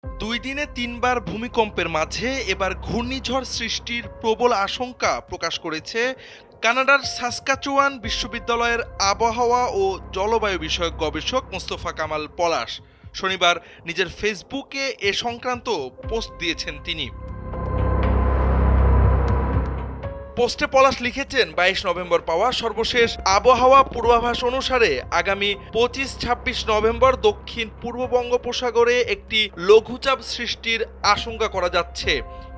দুই দিনে তিনবার ভূমিকম্পের মাঝে এবার ঘূর্ণিঝড় সৃষ্টির প্রবল আশঙ্কা প্রকাশ করেছে কানাডার সাসকাচুয়ান বিশ্ববিদ্যালয়ের আবহাওয়া ও জলবায়ু বিষয়ক গবেষক মোস্তফা কামাল পলাশ। শনিবার নিজের ফেসবুকে এ সংক্রান্ত পোস্ট দিয়েছেন তিনি। পোস্টে পলাশ লিখেছেন, ২২ নভেম্বর পাওয়া সর্বশেষ আবহাওয়া পূর্বাভাস অনুসারে আগামী ২৫-২৬ নভেম্বর দক্ষিণ পূর্ব বঙ্গোপসাগরে একটি লঘুচাপ সৃষ্টির আশঙ্কা করা যাচ্ছে।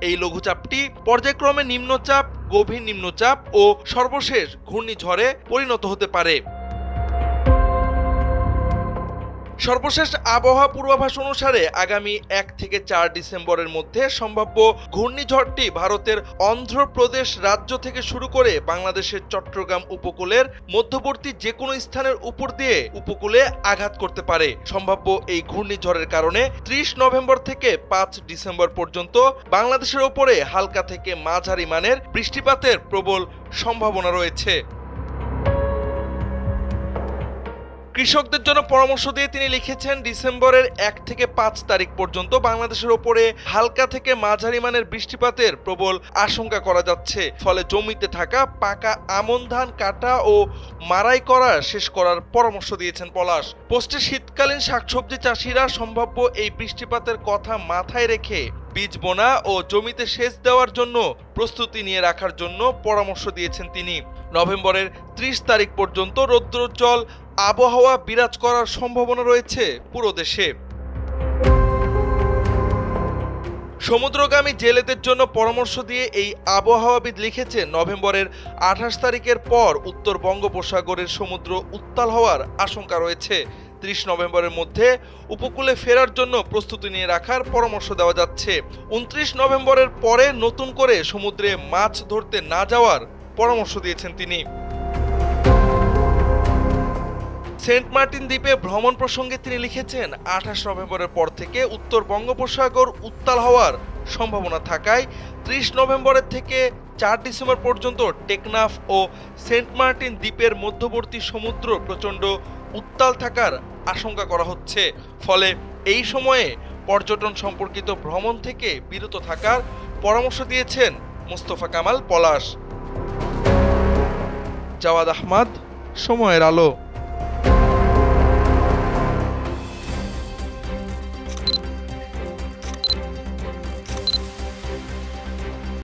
এই লঘুচাপটি পর্যায়ক্রমে নিম্নচাপ, গভীর নিম্নচাপ ও সর্বশেষ ঘূর্ণিঝড়ে পরিণত হতে পারে। সর্বশেষ আবহাওয়া পূর্বাভাস অনুসারে আগামী ১ থেকে ৪ ডিসেম্বরের মধ্যে সম্ভাব্য ঘূর্ণিঝড়টি ভারতের অন্ধ্রপ্রদেশ রাজ্য থেকে শুরু করে বাংলাদেশের চট্টগ্রাম উপকূলের মধ্যবর্তী যে কোনো স্থানের উপর দিয়ে উপকূলে আঘাত করতে পারে। সম্ভাব্য এই ঘূর্ণিঝড়ের কারণে ৩০ নভেম্বর থেকে ৫ ডিসেম্বর পর্যন্ত বাংলাদেশের ওপরে হালকা থেকে মাঝারি মানের বৃষ্টিপাতের প্রবল সম্ভাবনা রয়েছে। কৃষকদের জন্য পরামর্শ দিয়ে তিনি লিখেছেন, ডিসেম্বরের ১ থেকে ৫ তারিখ পর্যন্ত বাংলাদেশের ওপরে হালকা থেকে মাঝারি মানের বৃষ্টিপাতের প্রবল আশঙ্কা করা যাচ্ছে। ফলে জমিতে থাকা পাকা আমন ধান কাটা ও মাড়াই করা শেষ করার পরামর্শ দিয়েছেন পলাশ। পোস্টে শীতকালীন শাকসবজি চাষিরা সম্ভাব্য এই বৃষ্টিপাতের কথা মাথায় রেখে বীজ বোনা ও জমিতে সেচ দেওয়ার জন্য প্রস্তুতি নিয়ে রাখার জন্য পরামর্শ দিয়েছেন তিনি। নভেম্বরের ৩০ তারিখ পর্যন্ত রৌদ্রোজ্জ্বল আবহাওয়া বিরাজ করার সম্ভাবনা রয়েছে পুরো দেশে। সমুদ্রগামী জেলেদের জন্য পরামর্শ দিয়ে এই আবহাওয়াবিদ লিখেছেন, নভেম্বরের ২৮ তারিখের পর উত্তর বঙ্গোপসাগরের সমুদ্র উত্তাল হওয়ার আশঙ্কা রয়েছে। ৩০ নভেম্বরের মধ্যে উপকূলে ফেরার জন্য প্রস্তুতি নিয়ে রাখার পরামর্শ দেওয়া যাচ্ছে। ২৯ নভেম্বরের পরে নতুন করে সমুদ্রে মাছ ধরতে না যাওয়ার পরামর্শ দিয়েছেন তিনি। সেন্ট মার্টিন দ্বীপে ভ্রমণ প্রসঙ্গে তিনি লিখেছেন, ২৮ নভেম্বরের পর থেকে উত্তর বঙ্গোপসাগর উত্তাল হওয়ার সম্ভাবনা থাকায় ৩০ নভেম্বরের থেকে ৪ ডিসেম্বর পর্যন্ত টেকনাফ ও সেন্ট মার্টিন দ্বীপের মধ্যবর্তী সমুদ্র প্রচণ্ড উত্তাল থাকার আশঙ্কা করা হচ্ছে। ফলে এই সময়ে পর্যটন সম্পর্কিত ভ্রমণ থেকে বিরত থাকার পরামর্শ দিয়েছেন মোস্তফা কামাল পলাশ। জাওয়াদ আহমদ, সময়ের আলো।